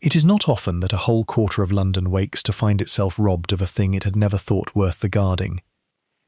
It is not often that a whole quarter of London wakes to find itself robbed of a thing it had never thought worth the guarding,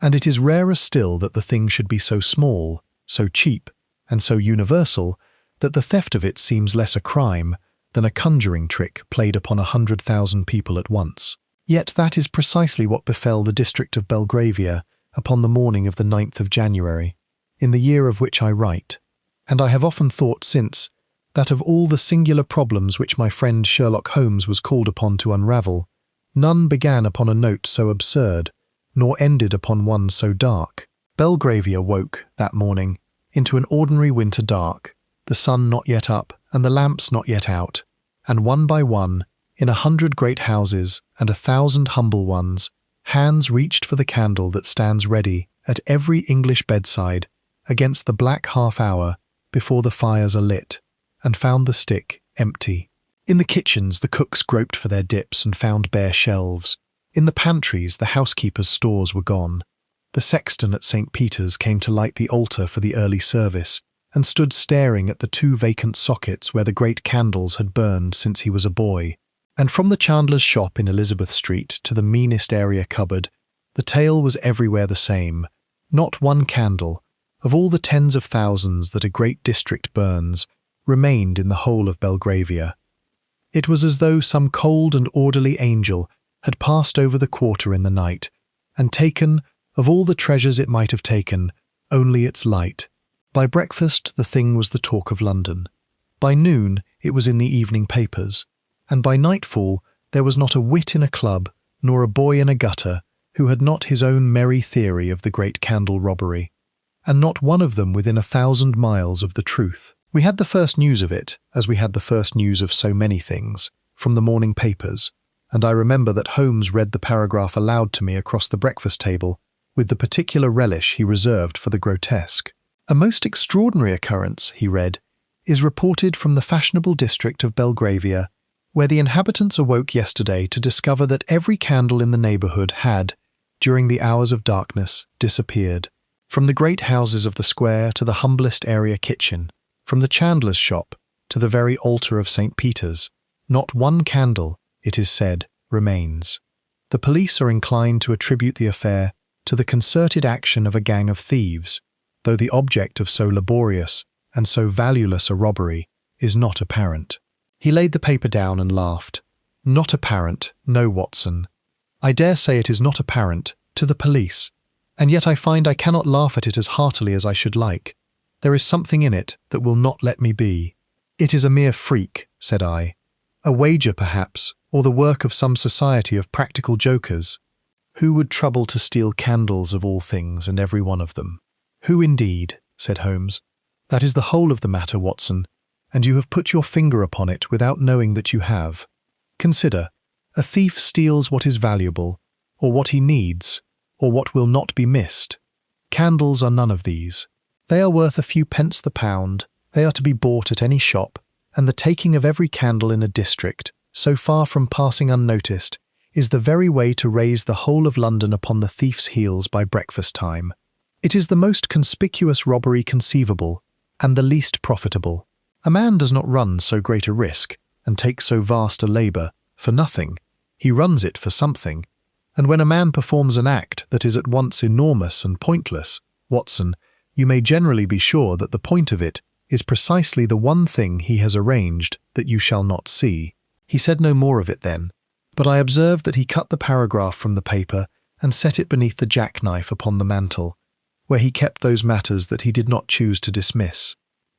and it is rarer still that the thing should be so small, so cheap, and so universal that the theft of it seems less a crime than a conjuring trick played upon 100,000 people at once. Yet that is precisely what befell the district of Belgravia upon the morning of the 9th of January, in the year of which I write, and I have often thought since that of all the singular problems which my friend Sherlock Holmes was called upon to unravel, none began upon a note so absurd, nor ended upon one so dark. Belgravia woke, that morning, into an ordinary winter dark, the sun not yet up and the lamps not yet out, and one by one, in 100 great houses and 1,000 humble ones, hands reached for the candle that stands ready at every English bedside against the black half-hour before the fires are lit, and found the stick empty. In the kitchens the cooks groped for their dips and found bare shelves. In the pantries the housekeeper's stores were gone. The sexton at St. Peter's came to light the altar for the early service, and stood staring at the 2 vacant sockets where the great candles had burned since he was a boy. And from the chandler's shop in Elizabeth Street to the meanest area cupboard, the tale was everywhere the same. Not one candle, of all the tens of thousands that a great district burns, remained in the whole of Belgravia. It was as though some cold and orderly angel had passed over the quarter in the night, and taken, of all the treasures it might have taken, only its light. By breakfast the thing was the talk of London. By noon it was in the evening papers, and by nightfall there was not a wit in a club, nor a boy in a gutter, who had not his own merry theory of the great candle robbery, and not one of them within 1,000 miles of the truth. We had the first news of it, as we had the first news of so many things, from the morning papers, and I remember that Holmes read the paragraph aloud to me across the breakfast table with the particular relish he reserved for the grotesque. A most extraordinary occurrence, he read, is reported from the fashionable district of Belgravia, where the inhabitants awoke yesterday to discover that every candle in the neighbourhood had, during the hours of darkness, disappeared. From the great houses of the square to the humblest area kitchen, from the chandler's shop to the very altar of St. Peter's, not one candle, it is said, remains. The police are inclined to attribute the affair to the concerted action of a gang of thieves, though the object of so laborious and so valueless a robbery is not apparent. He laid the paper down and laughed. Not apparent, no, Watson. I dare say it is not apparent to the police, and yet I find I cannot laugh at it as heartily as I should like. There is something in it that will not let me be. It is a mere freak, said I. A wager, perhaps, or the work of some society of practical jokers. Who would trouble to steal candles of all things and every one of them? Who indeed, said Holmes. That is the whole of the matter, Watson, and you have put your finger upon it without knowing that you have. Consider, a thief steals what is valuable, or what he needs, or what will not be missed. Candles are none of these. They are worth a few pence the pound, they are to be bought at any shop, and the taking of every candle in a district, so far from passing unnoticed, is the very way to raise the whole of London upon the thief's heels by breakfast time. It is the most conspicuous robbery conceivable, and the least profitable. A man does not run so great a risk, and take so vast a labour, for nothing. He runs it for something. And when a man performs an act that is at once enormous and pointless, Watson, you may generally be sure that the point of it is precisely the one thing he has arranged that you shall not see. He said no more of it then, but I observed that he cut the paragraph from the paper and set it beneath the jackknife upon the mantel, where he kept those matters that he did not choose to dismiss.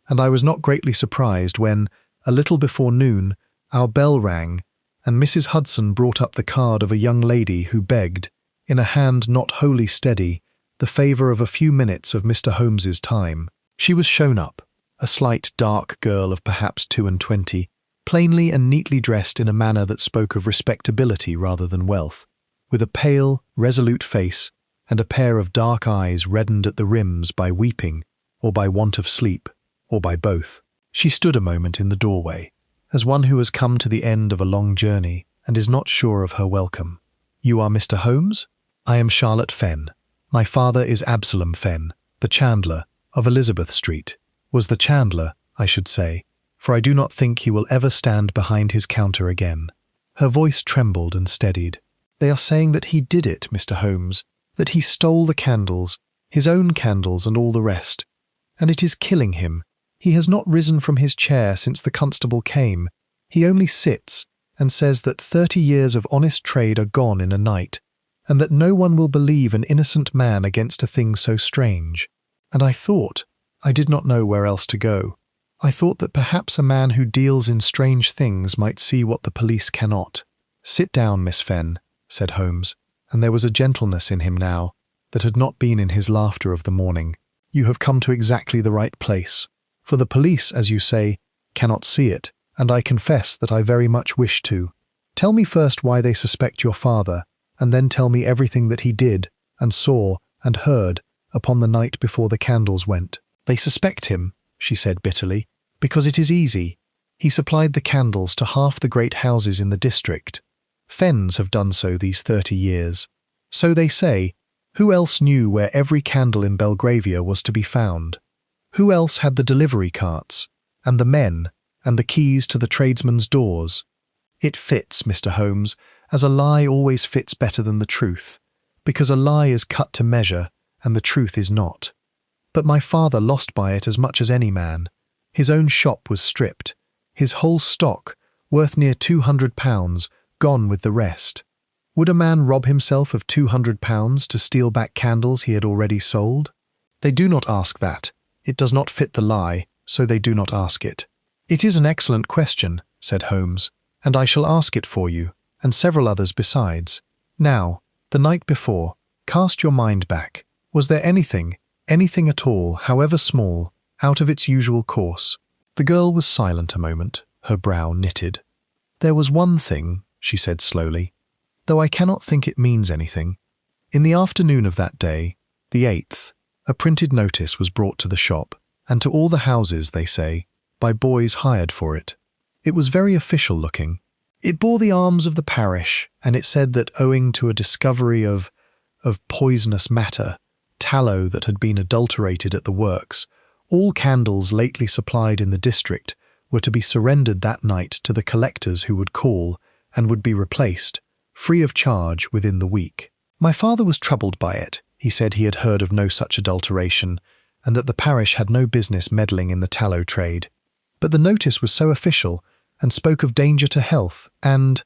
And I was not greatly surprised when, a little before noon, our bell rang, and Mrs. Hudson brought up the card of a young lady who begged, in a hand not wholly steady, the favour of a few minutes of Mr. Holmes's time. She was shown up, a slight dark girl of perhaps 22, plainly and neatly dressed in a manner that spoke of respectability rather than wealth, with a pale, resolute face and a pair of dark eyes reddened at the rims by weeping, or by want of sleep, or by both. She stood a moment in the doorway, as one who has come to the end of a long journey and is not sure of her welcome. "You are Mr. Holmes? I am Charlotte Fenn. My father is Absalom Fenn, the chandler, of Elizabeth Street. Was the chandler, I should say. for I do not think he will ever stand behind his counter again." Her voice trembled and steadied. "They are saying that he did it, Mr. Holmes, that he stole the candles, his own candles and all the rest. And it is killing him. He has not risen from his chair since the constable came. He only sits and says that 30 years of honest trade are gone in a night, and that no one will believe an innocent man against a thing so strange. And I did not know where else to go. I thought that perhaps a man who deals in strange things might see what the police cannot." "Sit down, Miss Fenn," said Holmes, and there was a gentleness in him now that had not been in his laughter of the morning. "You have come to exactly the right place, for the police, as you say, cannot see it, and I confess that I very much wish to. Tell me first why they suspect your father, and then tell me everything that he did, and saw, and heard, upon the night before the candles went." "They suspect him," she said bitterly, "because it is easy. He supplied the candles to half the great houses in the district. Fenns have done so these 30 years. So they say. Who else knew where every candle in Belgravia was to be found? Who else had the delivery carts, and the men, and the keys to the tradesmen's doors? It fits, Mr. Holmes, as a lie always fits better than the truth, because a lie is cut to measure, and the truth is not. But my father lost by it as much as any man. His own shop was stripped, his whole stock, worth near £200, gone with the rest. Would a man rob himself of £200 to steal back candles he had already sold? They do not ask that. It does not fit the lie, so they do not ask it." "It is an excellent question," said Holmes, "and I shall ask it for you, and several others besides. Now, the night before, cast your mind back. Was there anything at all, however small, out of its usual course?" The girl was silent a moment, her brow knitted. "There was one thing," she said slowly, "though I cannot think it means anything. In the afternoon of that day, the 8th, a printed notice was brought to the shop, and to all the houses, they say, by boys hired for it. It was very official looking. It bore the arms of the parish, and it said that owing to a discovery of poisonous matter, tallow that had been adulterated at the works, all candles lately supplied in the district were to be surrendered that night to the collectors who would call, and would be replaced, free of charge, within the week. My father was troubled by it. He said he had heard of no such adulteration, and that the parish had no business meddling in the tallow trade. But the notice was so official, and spoke of danger to health, and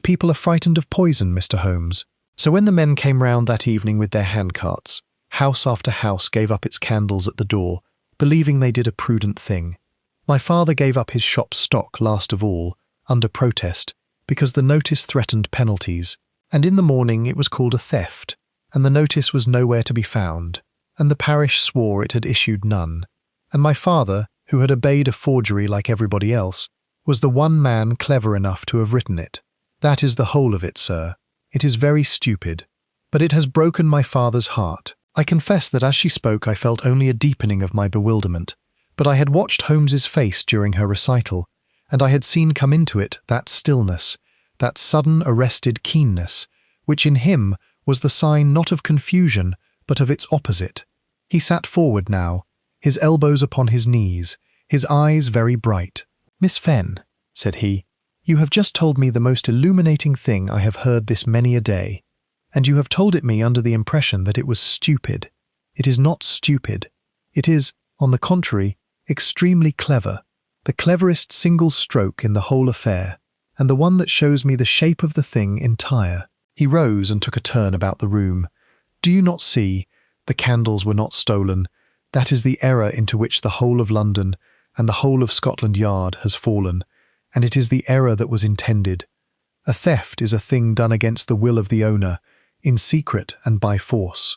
people are frightened of poison, Mr. Holmes. So when the men came round that evening with their handcarts, house after house gave up its candles at the door, believing they did a prudent thing. My father gave up his shop stock last of all, under protest, because the notice threatened penalties, and in the morning it was called a theft, and the notice was nowhere to be found, and the parish swore it had issued none, and my father, who had obeyed a forgery like everybody else, was the one man clever enough to have written it. That is the whole of it, sir. It is very stupid, but it has broken my father's heart. I confess that as she spoke I felt only a deepening of my bewilderment, but I had watched Holmes's face during her recital, and I had seen come into it that stillness, that sudden arrested keenness, which in him was the sign not of confusion, but of its opposite. He sat forward now, his elbows upon his knees, his eyes very bright. "Miss Fenn," said he, "you have just told me the most illuminating thing I have heard this many a day, and you have told it me under the impression that it was stupid. It is not stupid. It is, on the contrary, extremely clever, the cleverest single stroke in the whole affair, and the one that shows me the shape of the thing entire." He rose and took a turn about the room. "Do you not see? The candles were not stolen. That is the error into which the whole of London and the whole of Scotland Yard has fallen, and it is the error that was intended. A theft is a thing done against the will of the owner, in secret and by force.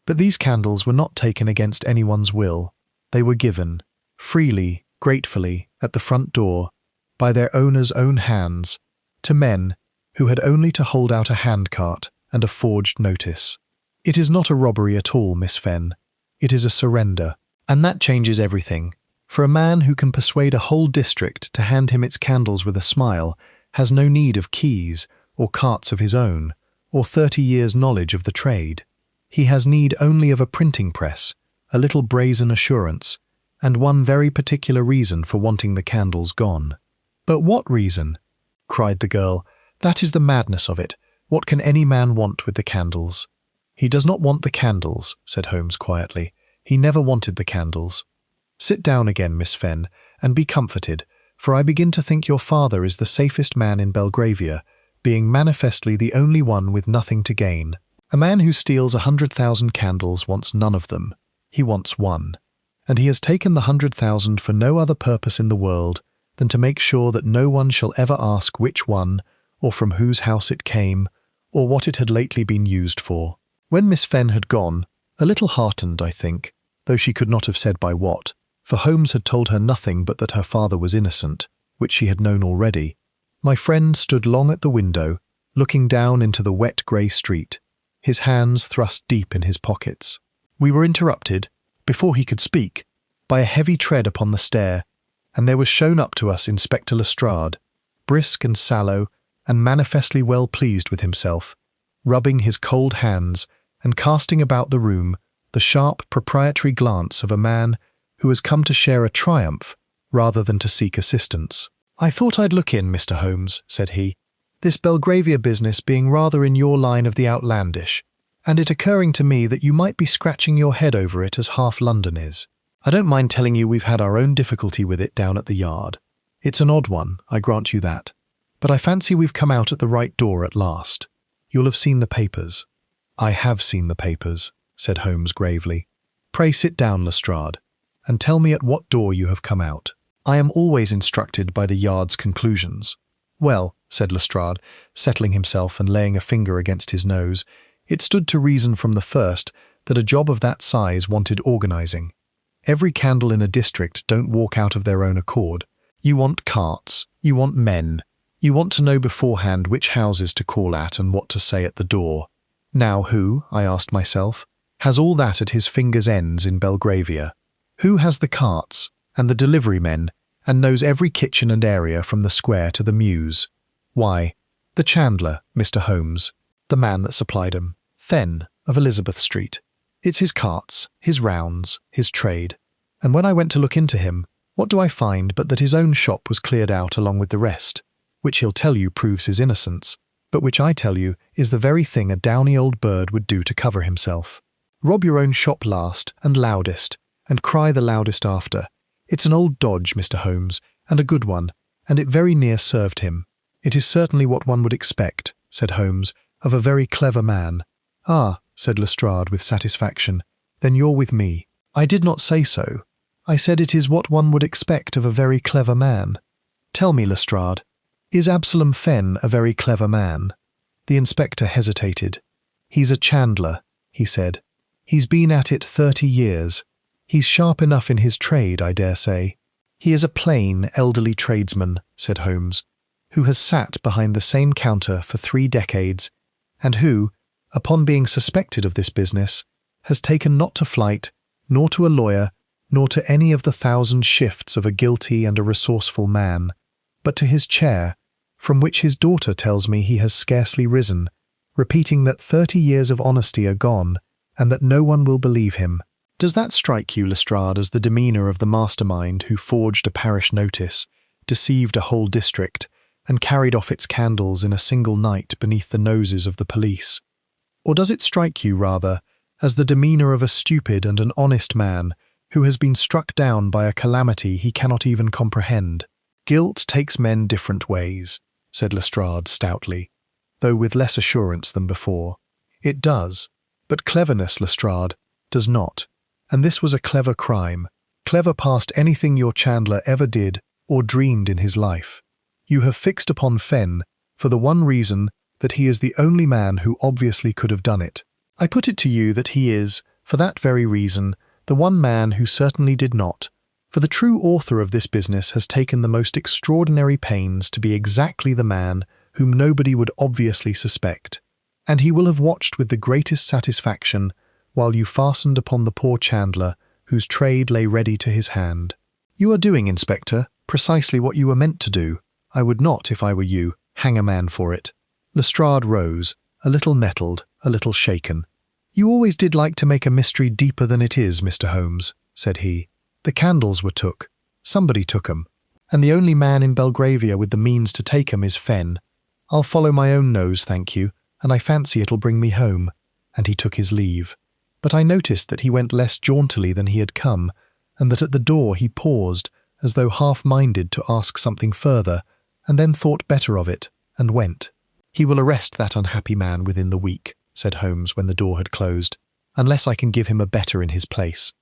But these candles were not taken against anyone's will. They were given, freely, gratefully, at the front door, by their owner's own hands, to men who had only to hold out a handcart and a forged notice. It is not a robbery at all, Miss Fenn. It is a surrender, and that changes everything. For a man who can persuade a whole district to hand him its candles with a smile has no need of keys or carts of his own, or 30 years' knowledge of the trade. He has need only of a printing press, a little brazen assurance, and one very particular reason for wanting the candles gone." "But what reason?" cried the girl. "That is the madness of it. What can any man want with the candles?" "He does not want the candles," said Holmes quietly. "He never wanted the candles. Sit down again, Miss Fenn, and be comforted, for I begin to think your father is the safest man in Belgravia, being manifestly the only one with nothing to gain. A man who steals 100,000 candles wants none of them. He wants one. And he has taken the 100,000 for no other purpose in the world than to make sure that no one shall ever ask which one, or from whose house it came, or what it had lately been used for." When Miss Fenn had gone, a little heartened, I think, though she could not have said by what, for Holmes had told her nothing but that her father was innocent, which she had known already, my friend stood long at the window, looking down into the wet grey street, his hands thrust deep in his pockets. We were interrupted, before he could speak, by a heavy tread upon the stair, and there was shown up to us Inspector Lestrade, brisk and sallow, and manifestly well pleased with himself, rubbing his cold hands and casting about the room the sharp proprietary glance of a man who has come to share a triumph rather than to seek assistance. "I thought I'd look in, Mr. Holmes," said he, "this Belgravia business being rather in your line of the outlandish, and it occurring to me that you might be scratching your head over it as half London is. I don't mind telling you we've had our own difficulty with it down at the yard. It's an odd one, I grant you that. But I fancy we've come out at the right door at last. You'll have seen the papers." "I have seen the papers," said Holmes gravely. "Pray sit down, Lestrade, and tell me at what door you have come out. I am always instructed by the yard's conclusions." "Well," said Lestrade, settling himself and laying a finger against his nose, "it stood to reason from the first that a job of that size wanted organising. Every candle in a district don't walk out of their own accord. You want carts, you want men, you want to know beforehand which houses to call at and what to say at the door. Now who, I asked myself, has all that at his fingers' ends in Belgravia? Who has the carts and the delivery men and knows every kitchen and area from the square to the mews? Why, the chandler, Mr. Holmes, the man that supplied 'em, Fenn of Elizabeth Street. It's his carts, his rounds, his trade. And when I went to look into him, what do I find but that his own shop was cleared out along with the rest, which he'll tell you proves his innocence, but which I tell you is the very thing a downy old bird would do to cover himself. Rob your own shop last and loudest, and cry the loudest after. It's an old dodge, Mr. Holmes, and a good one, and it very near served him. It is certainly what one would expect," said Holmes, "of a very clever man." "Ah," said Lestrade with satisfaction, "then you're with me." "I did not say so. I said it is what one would expect of a very clever man. Tell me, Lestrade, is Absalom Fenn a very clever man?" The inspector hesitated. "He's a chandler," he said. "He's been at it 30 years. He's sharp enough in his trade, I dare say." "He is a plain, elderly tradesman," said Holmes, "who has sat behind the same counter for 3 decades, and who, upon being suspected of this business, has taken not to flight, nor to a lawyer, nor to any of the 1,000 shifts of a guilty and a resourceful man, but to his chair, from which his daughter tells me he has scarcely risen, repeating that 30 years of honesty are gone, and that no one will believe him. Does that strike you, Lestrade, as the demeanour of the mastermind who forged a parish notice, deceived a whole district, and carried off its candles in a single night beneath the noses of the police? Or does it strike you, rather, as the demeanour of a stupid and an honest man who has been struck down by a calamity he cannot even comprehend?" "Guilt takes men different ways," said Lestrade stoutly, though with less assurance than before. "It does, but cleverness, Lestrade, does not, and this was a clever crime, clever past anything your chandler ever did or dreamed in his life. You have fixed upon Fenn for the one reason that he is the only man who obviously could have done it. I put it to you that he is, for that very reason, the one man who certainly did not, for the true author of this business has taken the most extraordinary pains to be exactly the man whom nobody would obviously suspect, and he will have watched with the greatest satisfaction while you fastened upon the poor chandler whose trade lay ready to his hand. You are doing, Inspector, precisely what you were meant to do. I would not, if I were you, hang a man for it." Lestrade rose, a little nettled, a little shaken. "You always did like to make a mystery deeper than it is, Mr. Holmes," said he. The candles were took. Somebody took 'em. And the only man in Belgravia with the means to take 'em is Fenn. I'll follow my own nose, thank you, and I fancy it'll bring me home." And he took his leave. But I noticed that he went less jauntily than he had come, and that at the door he paused, as though half-minded to ask something further, and then thought better of it, and went. "He will arrest that unhappy man within the week," said Holmes when the door had closed, "unless I can give him a better in his place.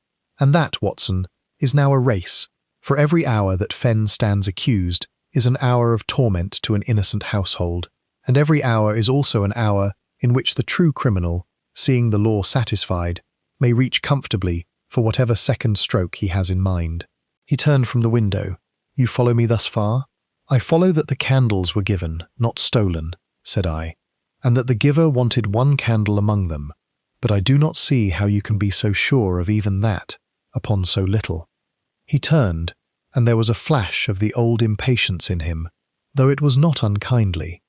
And that, Watson, is now a race. For every hour that Fenn stands accused is an hour of torment to an innocent household, and every hour is also an hour in which the true criminal, seeing the law satisfied, may reach comfortably for whatever second stroke he has in mind." He turned from the window. "You follow me thus far?" "I follow that the candles were given, not stolen," said I, "and that the giver wanted one candle among them, but I do not see how you can be so sure of even that, upon so little." He turned, and there was a flash of the old impatience in him, though it was not unkindly.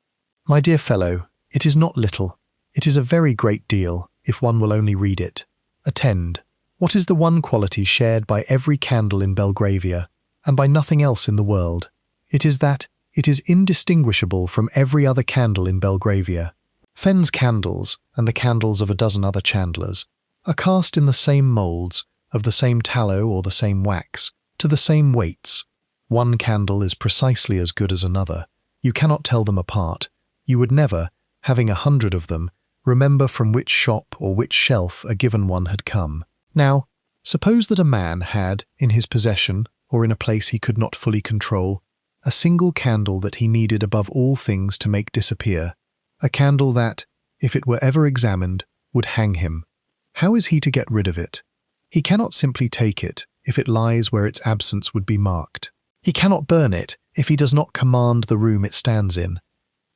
"My dear fellow, it is not little. It is a very great deal, if one will only read it. Attend. What is the one quality shared by every candle in Belgravia, and by nothing else in the world? It is that it is indistinguishable from every other candle in Belgravia. Fenn's candles, and the candles of a dozen other chandlers, are cast in the same moulds, of the same tallow or the same wax, to the same weights. One candle is precisely as good as another. You cannot tell them apart. You would never, having 100 of them, remember from which shop or which shelf a given one had come. Now, suppose that a man had, in his possession, or in a place he could not fully control, a single candle that he needed above all things to make disappear, a candle that, if it were ever examined, would hang him. How is he to get rid of it? He cannot simply take it if it lies where its absence would be marked. He cannot burn it if he does not command the room it stands in.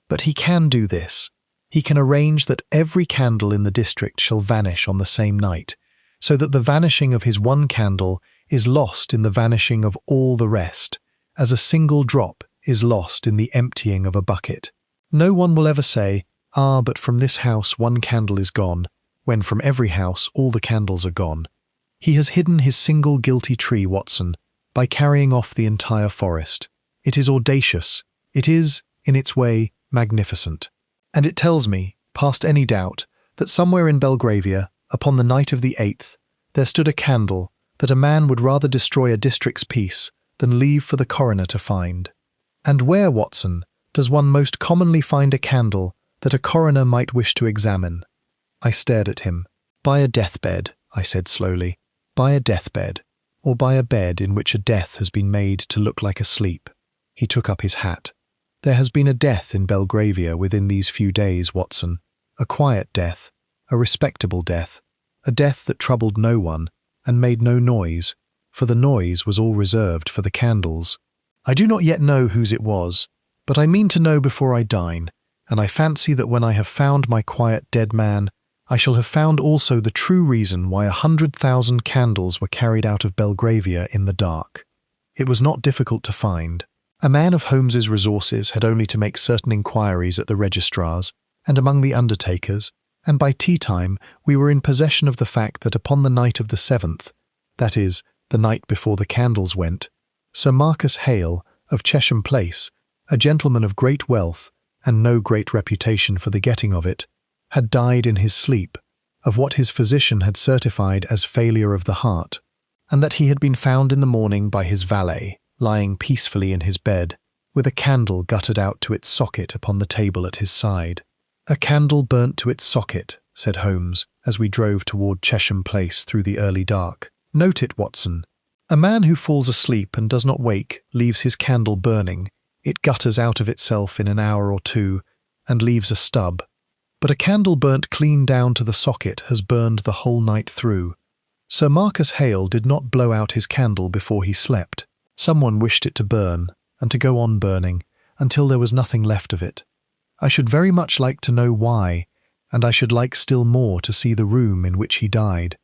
But he can do this. He can arrange that every candle in the district shall vanish on the same night, so that the vanishing of his one candle is lost in the vanishing of all the rest, as a single drop is lost in the emptying of a bucket. No one will ever say, "Ah, but from this house one candle is gone," when from every house all the candles are gone. He has hidden his single guilty tree, Watson, by carrying off the entire forest. It is audacious. It is, in its way, magnificent. And it tells me, past any doubt, that somewhere in Belgravia, upon the night of the 8th, there stood a candle that a man would rather destroy a district's peace than leave for the coroner to find. And where, Watson, does one most commonly find a candle that a coroner might wish to examine? I stared at him. "By a deathbed," I said slowly. "By a deathbed, or by a bed in which a death has been made to look like a sleep." He took up his hat. "There has been a death in Belgravia within these few days, Watson. A quiet death, a respectable death, a death that troubled no one and made no noise, for the noise was all reserved for the candles. I do not yet know whose it was, but I mean to know before I dine, and I fancy that when I have found my quiet dead man, I shall have found also the true reason why 100,000 candles were carried out of Belgravia in the dark. It was not difficult to find. A man of Holmes's resources had only to make certain inquiries at the registrars and among the undertakers, and by tea-time we were in possession of the fact that upon the night of the 7th, that is, the night before the candles went, Sir Marcus Hale, of Chesham Place, a gentleman of great wealth and no great reputation for the getting of it, had died in his sleep, of what his physician had certified as failure of the heart, and that he had been found in the morning by his valet, lying peacefully in his bed, with a candle guttered out to its socket upon the table at his side. "A candle burnt to its socket," said Holmes, as we drove toward Chesham Place through the early dark. "Note it, Watson. A man who falls asleep and does not wake leaves his candle burning. It gutters out of itself in an hour or two, and leaves a stub. But a candle burnt clean down to the socket has burned the whole night through. Sir Marcus Hale did not blow out his candle before he slept. Someone wished it to burn, and to go on burning, until there was nothing left of it. I should very much like to know why, and I should like still more to see the room in which he died,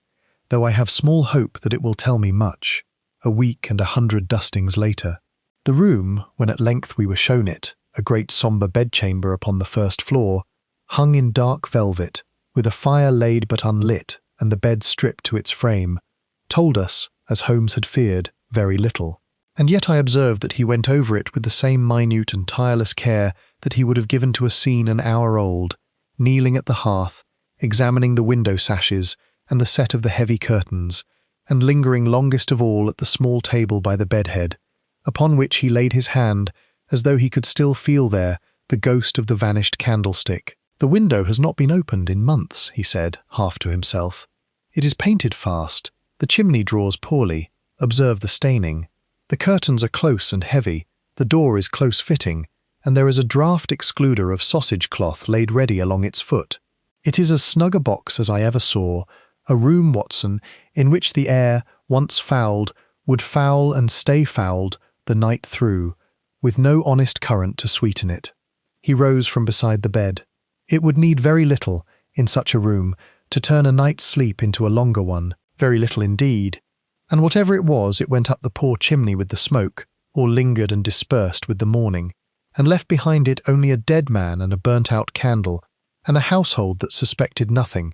though I have small hope that it will tell me much, a week and 100 dustings later. The room, when at length we were shown it, a great sombre bedchamber upon the first floor, hung in dark velvet, with a fire laid but unlit and the bed stripped to its frame, told us, as Holmes had feared, very little. And yet I observed that he went over it with the same minute and tireless care that he would have given to a scene an hour old, kneeling at the hearth, examining the window sashes and the set of the heavy curtains, and lingering longest of all at the small table by the bedhead, upon which he laid his hand as though he could still feel there the ghost of the vanished candlestick. "The window has not been opened in months," he said, half to himself. "It is painted fast. The chimney draws poorly. Observe the staining. The curtains are close and heavy. The door is close-fitting, and there is a draught excluder of sausage cloth laid ready along its foot. It is as snug a box as I ever saw, a room, Watson, in which the air, once fouled, would foul and stay fouled the night through, with no honest current to sweeten it." He rose from beside the bed. "It would need very little, in such a room, to turn a night's sleep into a longer one, very little indeed. And whatever it was, it went up the poor chimney with the smoke, or lingered and dispersed with the morning, and left behind it only a dead man and a burnt-out candle, and a household that suspected nothing.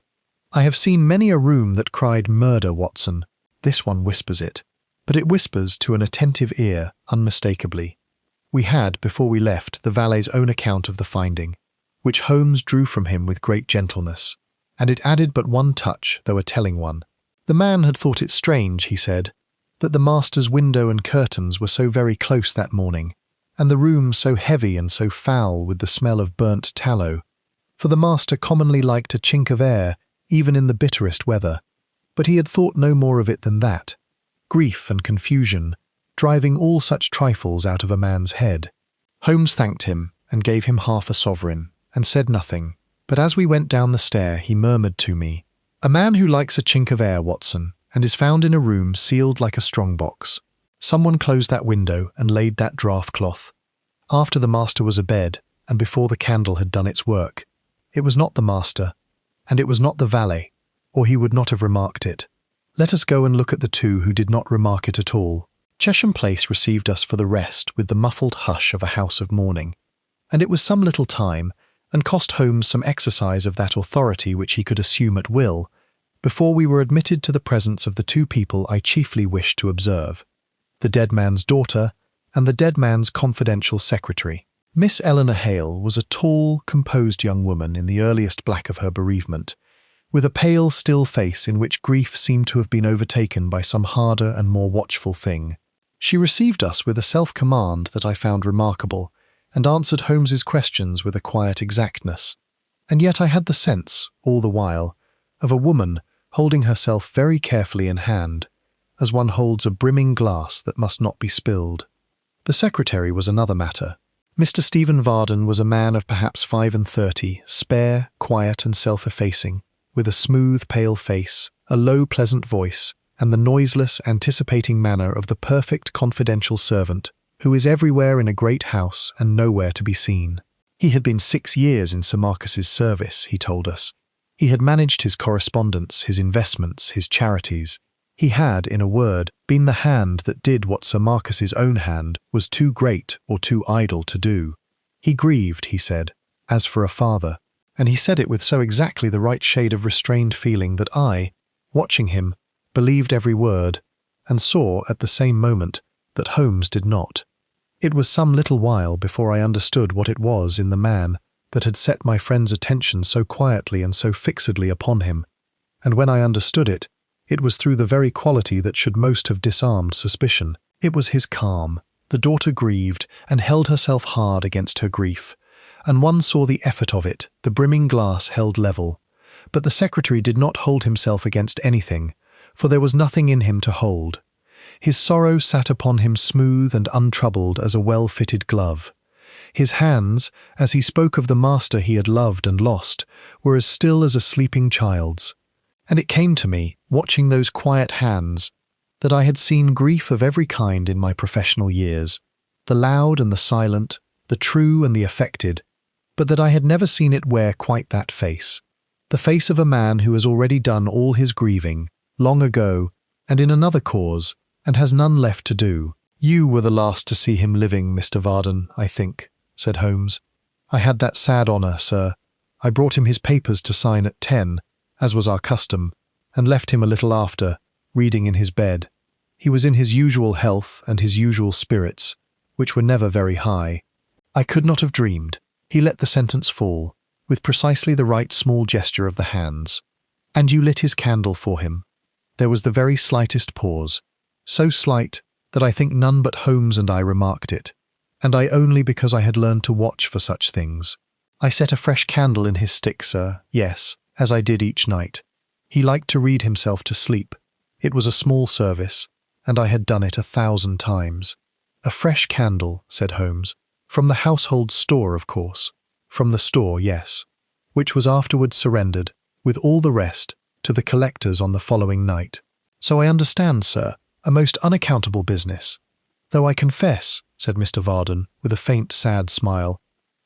I have seen many a room that cried murder, Watson. This one whispers it, but it whispers to an attentive ear unmistakably." We had, before we left, the valet's own account of the finding, which Holmes drew from him with great gentleness, and it added but one touch, though a telling one. The man had thought it strange, he said, that the master's window and curtains were so very close that morning, and the room so heavy and so foul with the smell of burnt tallow, for the master commonly liked a chink of air, even in the bitterest weather. But he had thought no more of it than that. Grief and confusion, driving all such trifles out of a man's head. Holmes thanked him, and gave him half a sovereign, and said nothing, but as we went down the stair he murmured to me, "A man who likes a chink of air, Watson, and is found in a room sealed like a strong-box. Someone closed that window and laid that draught-cloth. After the master was abed, and before the candle had done its work. It was not the master, and it was not the valet, or he would not have remarked it. Let us go and look at the two who did not remark it at all." Chesham Place received us for the rest with the muffled hush of a house of mourning, and it was some little time, and cost Holmes some exercise of that authority which he could assume at will, before we were admitted to the presence of the two people I chiefly wished to observe, the dead man's daughter and the dead man's confidential secretary. Miss Eleanor Hale was a tall, composed young woman in the earliest black of her bereavement, with a pale, still face in which grief seemed to have been overtaken by some harder and more watchful thing. She received us with a self-command that I found remarkable, and answered Holmes's questions with a quiet exactness. And yet I had the sense, all the while, of a woman holding herself very carefully in hand, as one holds a brimming glass that must not be spilled. The secretary was another matter. Mr. Stephen Varden was a man of perhaps 35, spare, quiet and self-effacing, with a smooth, pale face, a low, pleasant voice, and the noiseless, anticipating manner of the perfect confidential servant, who is everywhere in a great house and nowhere to be seen. He had been 6 years in Sir Marcus's service, he told us. He had managed his correspondence, his investments, his charities. He had, in a word, been the hand that did what Sir Marcus's own hand was too great or too idle to do. He grieved, he said, as for a father, and he said it with so exactly the right shade of restrained feeling that I, watching him, believed every word, and saw at the same moment that Holmes did not. It was some little while before I understood what it was in the man that had set my friend's attention so quietly and so fixedly upon him, and when I understood it, it was through the very quality that should most have disarmed suspicion. It was his calm. The daughter grieved and held herself hard against her grief, and one saw the effort of it, the brimming glass held level. But the secretary did not hold himself against anything, for there was nothing in him to hold. His sorrow sat upon him smooth and untroubled as a well-fitted glove. His hands, as he spoke of the master he had loved and lost, were as still as a sleeping child's. And it came to me, watching those quiet hands, that I had seen grief of every kind in my professional years, the loud and the silent, the true and the affected, but that I had never seen it wear quite that face, the face of a man who has already done all his grieving, long ago, and in another cause, and has none left to do. "You were the last to see him living, Mr. Varden, I think," said Holmes. "I had that sad honour, sir. I brought him his papers to sign at 10, as was our custom, and left him a little after, reading in his bed. He was in his usual health and his usual spirits, which were never very high. I could not have dreamed. He let the sentence fall, with precisely the right small gesture of the hands. And you lit his candle for him. There was the very slightest pause, so slight that I think none but Holmes and I remarked it, and I only because I had learned to watch for such things. I set a fresh candle in his stick, sir, yes, as I did each night. He liked to read himself to sleep. It was a small service, and I had done it 1,000 times. A fresh candle, said Holmes. From the household store, of course. From the store, yes. Which was afterwards surrendered, with all the rest, to the collectors on the following night. So I understand, sir, a most unaccountable business. Though I confess, said Mr. Varden, with a faint, sad smile,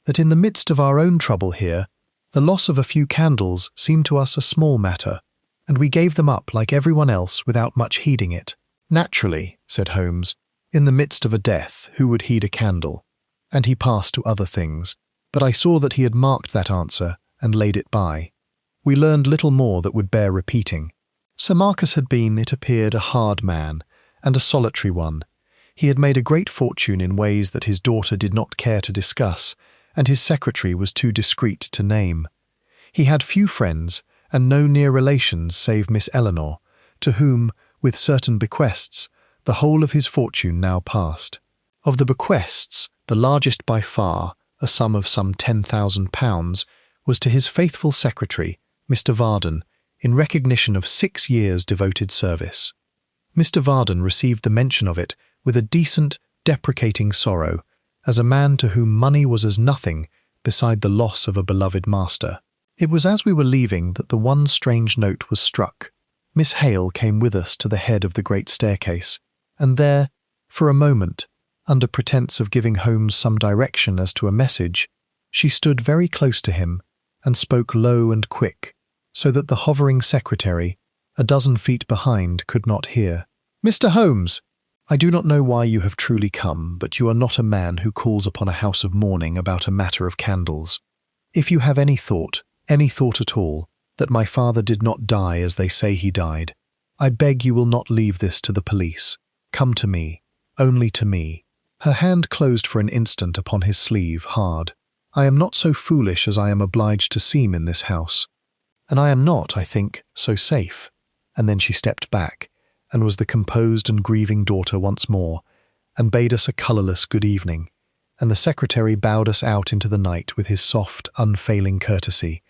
that in the midst of our own trouble here, the loss of a few candles seemed to us a small matter, and we gave them up like everyone else without much heeding it. Naturally, said Holmes, in the midst of a death, who would heed a candle? And he passed to other things, but I saw that he had marked that answer and laid it by. We learned little more that would bear repeating. Sir Marcus had been, it appeared, a hard man, and a solitary one. He had made a great fortune in ways that his daughter did not care to discuss, and his secretary was too discreet to name. He had few friends, and no near relations save Miss Eleanor, to whom, with certain bequests, the whole of his fortune now passed. Of the bequests, the largest by far, a sum of some £10,000, was to his faithful secretary, Mr. Varden, in recognition of 6 years' devoted service. Mr. Varden received the mention of it with a decent, deprecating sorrow, as a man to whom money was as nothing beside the loss of a beloved master. It was as we were leaving that the one strange note was struck. Miss Hale came with us to the head of the great staircase, and there, for a moment, under pretence of giving Holmes some direction as to a message, she stood very close to him and spoke low and quick, so that the hovering secretary, a dozen feet behind, could not hear. "Mr. Holmes, I do not know why you have truly come, but you are not a man who calls upon a house of mourning about a matter of candles. If you have any thought at all, that my father did not die as they say he died, I beg you will not leave this to the police. Come to me, only to me." Her hand closed for an instant upon his sleeve, hard. "I am not so foolish as I am obliged to seem in this house. And I am not, I think, so safe." And then she stepped back, and was the composed and grieving daughter once more, and bade us a colourless good evening, and the secretary bowed us out into the night with his soft, unfailing courtesy,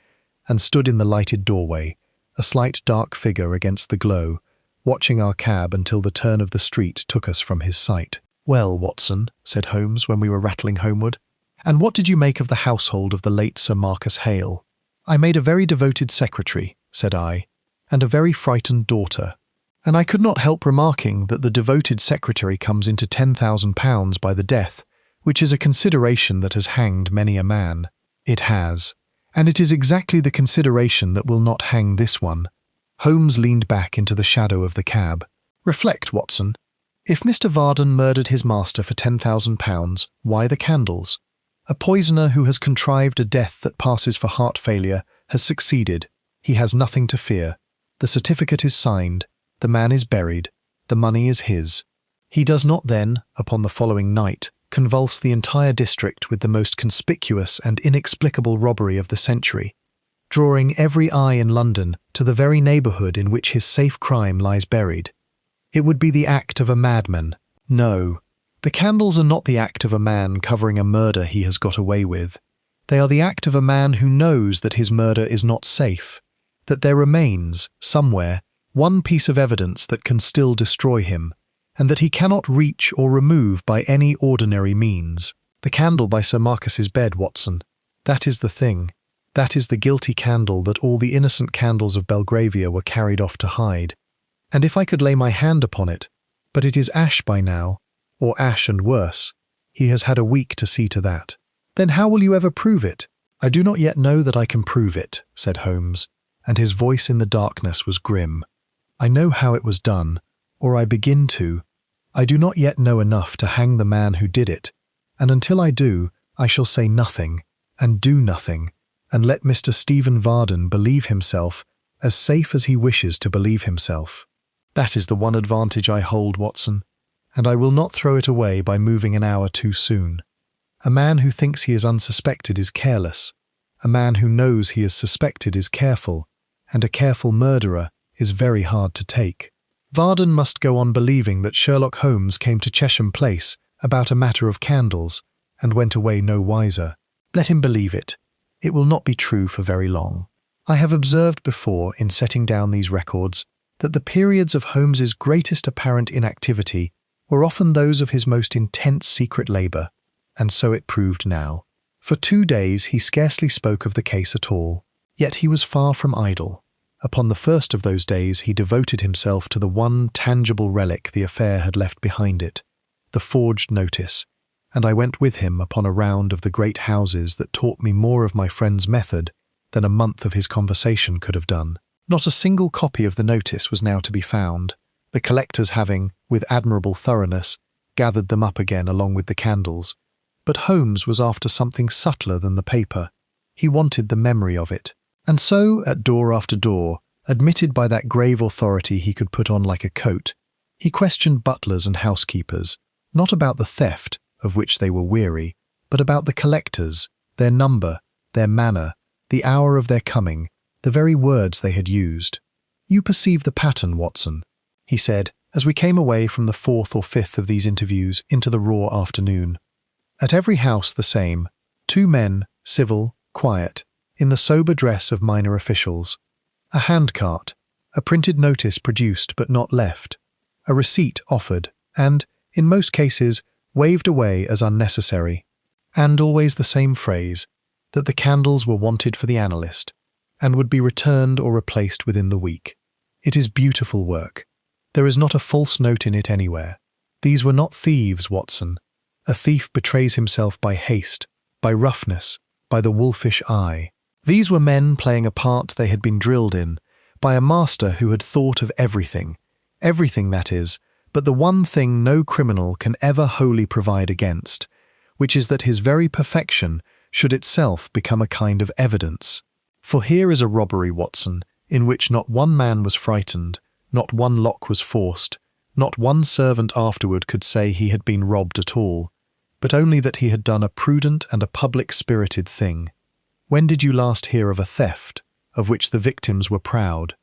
and stood in the lighted doorway, a slight dark figure against the glow, watching our cab until the turn of the street took us from his sight. "Well, Watson," said Holmes when we were rattling homeward, "and what did you make of the household of the late Sir Marcus Hale?" "I made a very devoted secretary," said I, "and a very frightened daughter. And I could not help remarking that the devoted secretary comes into £10,000 by the death, which is a consideration that has hanged many a man." "It has, and it is exactly the consideration that will not hang this one." Holmes leaned back into the shadow of the cab. "Reflect, Watson. If Mr. Varden murdered his master for £10,000, why the candles? A poisoner who has contrived a death that passes for heart failure has succeeded. He has nothing to fear. The certificate is signed. The man is buried. The money is his. He does not then, upon the following night, convulse the entire district with the most conspicuous and inexplicable robbery of the century, drawing every eye in London to the very neighbourhood in which his safe crime lies buried. It would be the act of a madman. No, the candles are not the act of a man covering a murder he has got away with. They are the act of a man who knows that his murder is not safe, that there remains, somewhere, one piece of evidence that can still destroy him, and that he cannot reach or remove by any ordinary means. The candle by Sir Marcus's bed, Watson. That is the thing. That is the guilty candle that all the innocent candles of Belgravia were carried off to hide. And if I could lay my hand upon it, but it is ash by now, or ash and worse. He has had a week to see to that. Then how will you ever prove it? "I do not yet know that I can prove it," said Holmes, and his voice in the darkness was grim. "I know how it was done, or I begin to. I do not yet know enough to hang the man who did it, and until I do, I shall say nothing, and do nothing, and let Mr. Stephen Varden believe himself as safe as he wishes to believe himself." That is the one advantage I hold, Watson, and I will not throw it away by moving an hour too soon. A man who thinks he is unsuspected is careless. A man who knows he is suspected is careful, and a careful murderer is very hard to take. Varden must go on believing that Sherlock Holmes came to Chesham Place about a matter of candles and went away no wiser. Let him believe it. It will not be true for very long. I have observed before, in setting down these records, that the periods of Holmes's greatest apparent inactivity were often those of his most intense secret labour, and so it proved now. For 2 days he scarcely spoke of the case at all, yet he was far from idle. Upon the first of those days he devoted himself to the one tangible relic the affair had left behind it, the forged notice, and I went with him upon a round of the great houses that taught me more of my friend's method than a month of his conversation could have done. Not a single copy of the notice was now to be found, the collectors having, with admirable thoroughness, gathered them up again along with the candles. But Holmes was after something subtler than the paper. He wanted the memory of it. And so, at door after door, admitted by that grave authority he could put on like a coat, he questioned butlers and housekeepers, not about the theft, of which they were weary, but about the collectors, their number, their manner, the hour of their coming, the very words they had used. "You perceive the pattern, Watson," he said, as we came away from the 4th or 5th of these interviews into the raw afternoon. At every house the same, 2 men, civil, quiet, in the sober dress of minor officials, a handcart, a printed notice produced but not left, a receipt offered, and, in most cases, waved away as unnecessary, and always the same phrase, that the candles were wanted for the analyst, and would be returned or replaced within the week. It is beautiful work. There is not a false note in it anywhere. These were not thieves, Watson. A thief betrays himself by haste, by roughness, by the wolfish eye. These were men playing a part they had been drilled in, by a master who had thought of everything, that is, but the one thing no criminal can ever wholly provide against, which is that his very perfection should itself become a kind of evidence. For here is a robbery, Watson, in which not one man was frightened, not one lock was forced, not one servant afterward could say he had been robbed at all, but only that he had done a prudent and a public-spirited thing. When did you last hear of a theft, of which the victims were proud?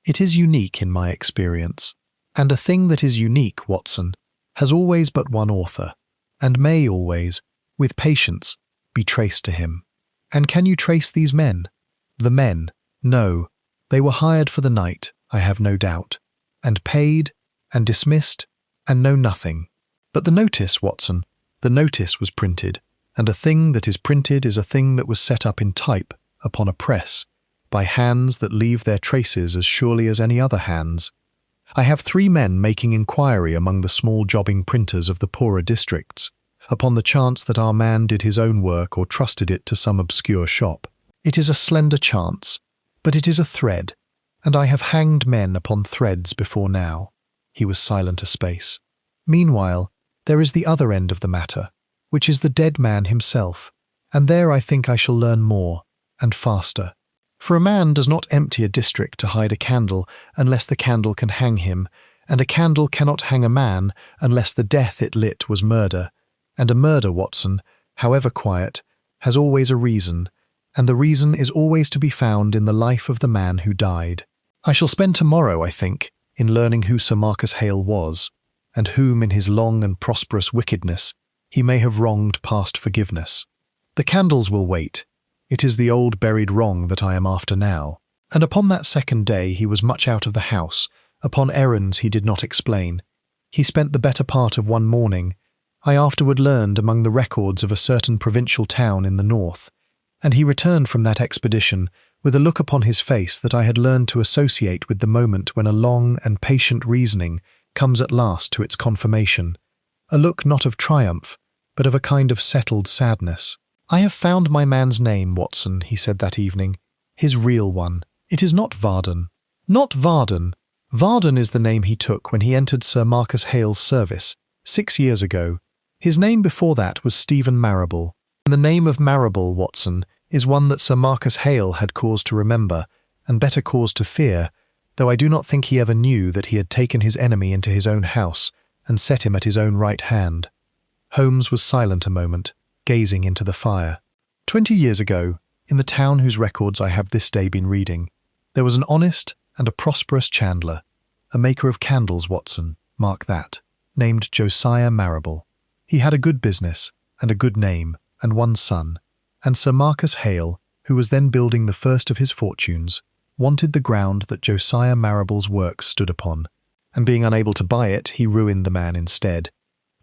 It is unique in my experience, and a thing that is unique, Watson, has always but one author, and may always, with patience, be traced to him. And can you trace these men? The men? No. They were hired for the night, I have no doubt, and paid, and dismissed, and know nothing. But the notice, Watson, the notice was printed, and a thing that is printed is a thing that was set up in type, upon a press, by hands that leave their traces as surely as any other hands. I have 3 men making inquiry among the small jobbing printers of the poorer districts, upon the chance that our man did his own work or trusted it to some obscure shop. It is a slender chance, but it is a thread, and I have hanged men upon threads before now. He was silent a space. Meanwhile, there is the other end of the matter, which is the dead man himself, and there I think I shall learn more, and faster. For a man does not empty a district to hide a candle unless the candle can hang him, and a candle cannot hang a man unless the death it lit was murder, and a murder, Watson, however quiet, has always a reason, and the reason is always to be found in the life of the man who died. I shall spend tomorrow, I think, in learning who Sir Marcus Hale was, and whom in his long and prosperous wickedness he may have wronged past forgiveness. The candles will wait. It is the old buried wrong that I am after now. And upon that second day he was much out of the house, upon errands he did not explain. He spent the better part of one morning, I afterward learned, among the records of a certain provincial town in the north, and he returned from that expedition with a look upon his face that I had learned to associate with the moment when a long and patient reasoning comes at last to its confirmation, a look not of triumph, but of a kind of settled sadness. "I have found my man's name, Watson," he said that evening, "his real one. It is not Varden." "Not Varden. Varden is the name he took when he entered Sir Marcus Hale's service, 6 years ago. His name before that was Stephen Marrable. And the name of Marrable, Watson, is one that Sir Marcus Hale had cause to remember, and better cause to fear, though I do not think he ever knew that he had taken his enemy into his own house and set him at his own right hand. Holmes was silent a moment, gazing into the fire. 20 years ago, in the town whose records I have this day been reading, there was an honest and a prosperous chandler, a maker of candles, Watson, mark that, named Josiah Marrable. He had a good business and a good name and one son, and Sir Marcus Hale, who was then building the first of his fortunes, wanted the ground that Josiah Marrable's works stood upon, and being unable to buy it, he ruined the man instead.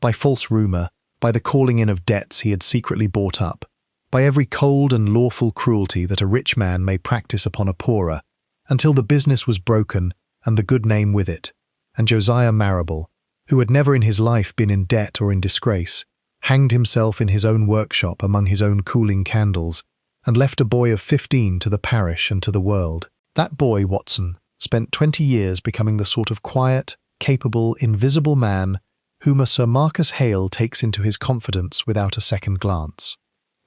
By false rumour, by the calling in of debts he had secretly bought up, by every cold and lawful cruelty that a rich man may practice upon a poorer, until the business was broken and the good name with it, and Josiah Marrable, who had never in his life been in debt or in disgrace, hanged himself in his own workshop among his own cooling candles, and left a boy of 15 to the parish and to the world. That boy, Watson, spent 20 years becoming the sort of quiet, capable, invisible man whom a Sir Marcus Hale takes into his confidence without a second glance.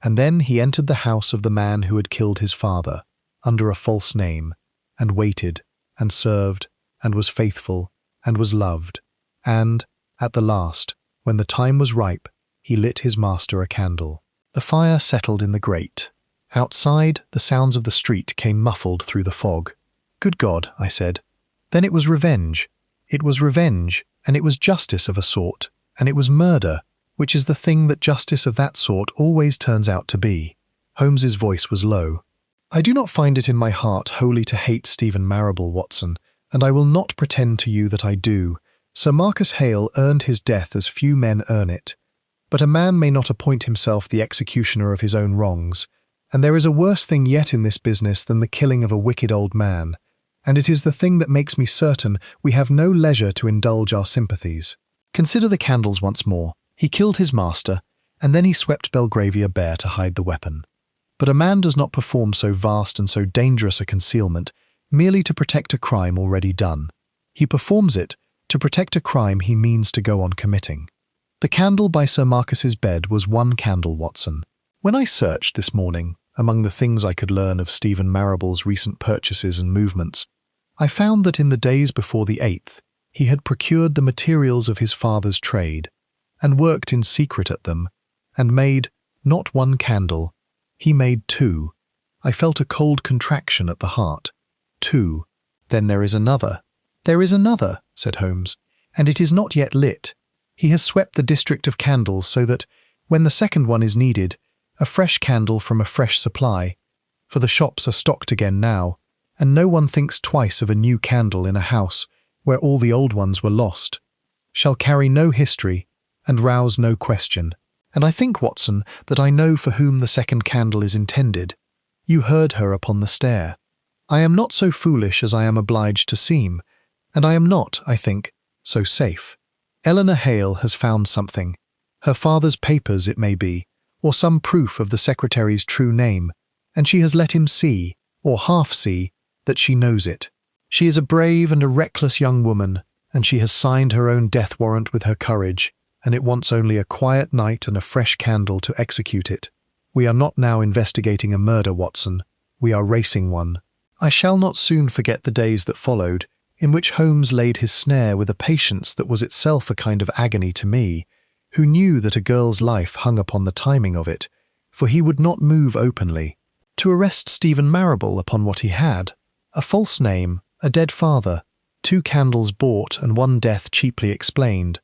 And then he entered the house of the man who had killed his father, under a false name, and waited, and served, and was faithful, and was loved, and, at the last, when the time was ripe, he lit his master a candle. The fire settled in the grate. Outside, the sounds of the street came muffled through the fog. Good God, I said. Then it was revenge. It was revenge, and it was justice of a sort, and it was murder, which is the thing that justice of that sort always turns out to be. Holmes's voice was low. I do not find it in my heart wholly to hate Stephen Marrable, Watson, and I will not pretend to you that I do. Sir Marcus Hale earned his death as few men earn it. But a man may not appoint himself the executioner of his own wrongs, and there is a worse thing yet in this business than the killing of a wicked old man, and it is the thing that makes me certain we have no leisure to indulge our sympathies. Consider the candles once more. He killed his master, and then he swept Belgravia bare to hide the weapon. But a man does not perform so vast and so dangerous a concealment merely to protect a crime already done. He performs it to protect a crime he means to go on committing. The candle by Sir Marcus's bed was one candle, Watson. When I searched this morning among the things I could learn of Stephen Marrable's recent purchases and movements, I found that in the days before the 8th he had procured the materials of his father's trade, and worked in secret at them, and made, not one candle, he made 2. I felt a cold contraction at the heart. 2. Then there is another. There is another, said Holmes, and it is not yet lit. He has swept the district of candles so that, when the second one is needed, a fresh candle from a fresh supply, for the shops are stocked again now, and no one thinks twice of a new candle in a house where all the old ones were lost, shall carry no history and rouse no question. And I think, Watson, that I know for whom the second candle is intended. You heard her upon the stair. I am not so foolish as I am obliged to seem, and I am not, I think, so safe. Eleanor Hale has found something, her father's papers it may be, or some proof of the secretary's true name, and she has let him see, or half see, that she knows it. She is a brave and a reckless young woman, and she has signed her own death warrant with her courage, and it wants only a quiet night and a fresh candle to execute it. We are not now investigating a murder, Watson. We are racing one. I shall not soon forget the days that followed, in which Holmes laid his snare with a patience that was itself a kind of agony to me, who knew that a girl's life hung upon the timing of it, for he would not move openly. To arrest Stephen Marrable upon what he had, a false name, a dead father, 2 candles bought and 1 death cheaply explained,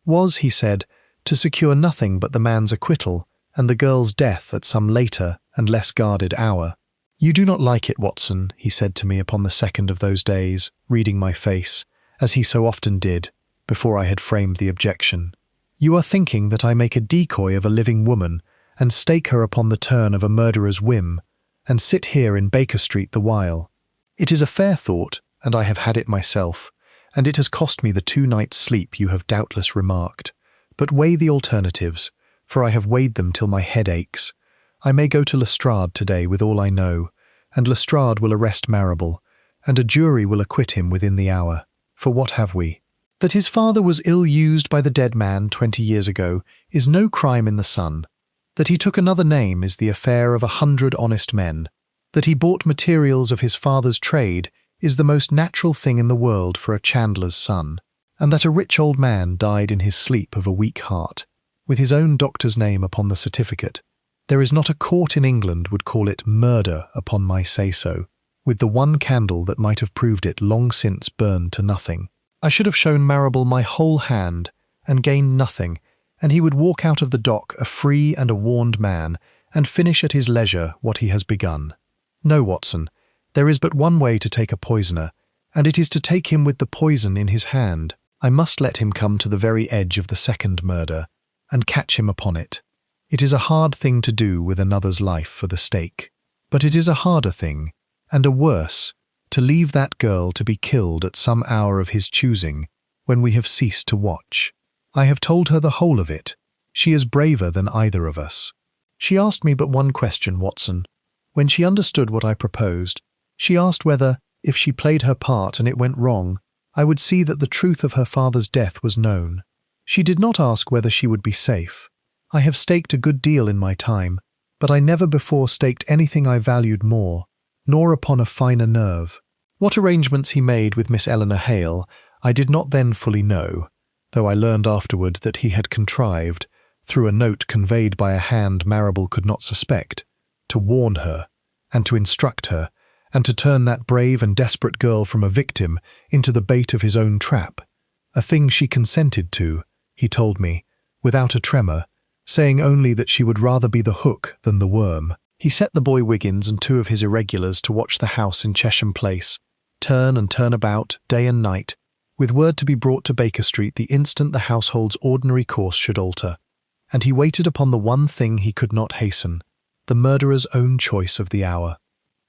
was, he said, to secure nothing but the man's acquittal and the girl's death at some later and less guarded hour. You do not like it, Watson, he said to me upon the second of those days, reading my face, as he so often did, before I had framed the objection. You are thinking that I make a decoy of a living woman and stake her upon the turn of a murderer's whim, and sit here in Baker Street the while. It is a fair thought, and I have had it myself, and it has cost me the 2 nights' sleep you have doubtless remarked. But weigh the alternatives, for I have weighed them till my head aches. I may go to Lestrade today with all I know, and Lestrade will arrest Marrable, and a jury will acquit him within the hour. For what have we? That his father was ill-used by the dead man 20 years ago is no crime in the sun. That he took another name is the affair of 100 honest men. That he bought materials of his father's trade is the most natural thing in the world for a chandler's son, and that a rich old man died in his sleep of a weak heart, with his own doctor's name upon the certificate. There is not a court in England would call it murder upon my say-so, with the one candle that might have proved it long since burned to nothing. I should have shown Marrable my whole hand, and gained nothing, and he would walk out of the dock a free and a warned man, and finish at his leisure what he has begun. No, Watson, there is but one way to take a poisoner, and it is to take him with the poison in his hand. I must let him come to the very edge of the second murder, and catch him upon it. It is a hard thing to do with another's life for the stake, but it is a harder thing, and a worse, to leave that girl to be killed at some hour of his choosing, when we have ceased to watch. I have told her the whole of it. She is braver than either of us. She asked me but one question, Watson. When she understood what I proposed, she asked whether, if she played her part and it went wrong, I would see that the truth of her father's death was known. She did not ask whether she would be safe. I have staked a good deal in my time, but I never before staked anything I valued more, nor upon a finer nerve. What arrangements he made with Miss Eleanor Hale, I did not then fully know, though I learned afterward that he had contrived, through a note conveyed by a hand Marrable could not suspect, to warn her, and to instruct her, and to turn that brave and desperate girl from a victim into the bait of his own trap, a thing she consented to, he told me, without a tremor, saying only that she would rather be the hook than the worm. He set the boy Wiggins and 2 of his irregulars to watch the house in Chesham Place, turn and turn about, day and night, with word to be brought to Baker Street the instant the household's ordinary course should alter, and he waited upon the one thing he could not hasten, the murderer's own choice of the hour.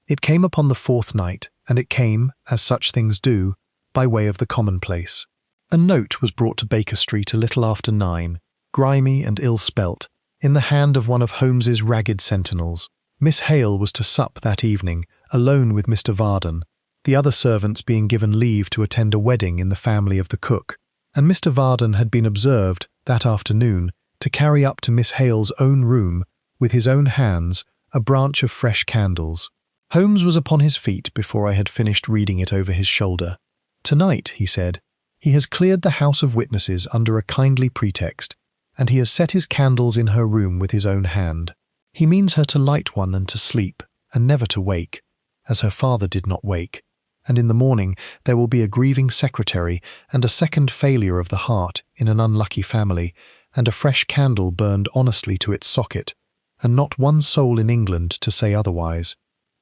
It came upon the 4th night, and it came, as such things do, by way of the commonplace. A note was brought to Baker Street a little after 9, grimy and ill-spelt, in the hand of one of Holmes's ragged sentinels. Miss Hale was to sup that evening, alone with Mr. Varden, the other servants being given leave to attend a wedding in the family of the cook, and Mr. Varden had been observed, that afternoon, to carry up to Miss Hale's own room, with his own hands, a branch of fresh candles. Holmes was upon his feet before I had finished reading it over his shoulder. "Tonight," he said, "he has cleared the house of witnesses under a kindly pretext, and he has set his candles in her room with his own hand. He means her to light one and to sleep, and never to wake, as her father did not wake, and in the morning there will be a grieving secretary and a second failure of the heart in an unlucky family, and a fresh candle burned honestly to its socket, and not one soul in England to say otherwise.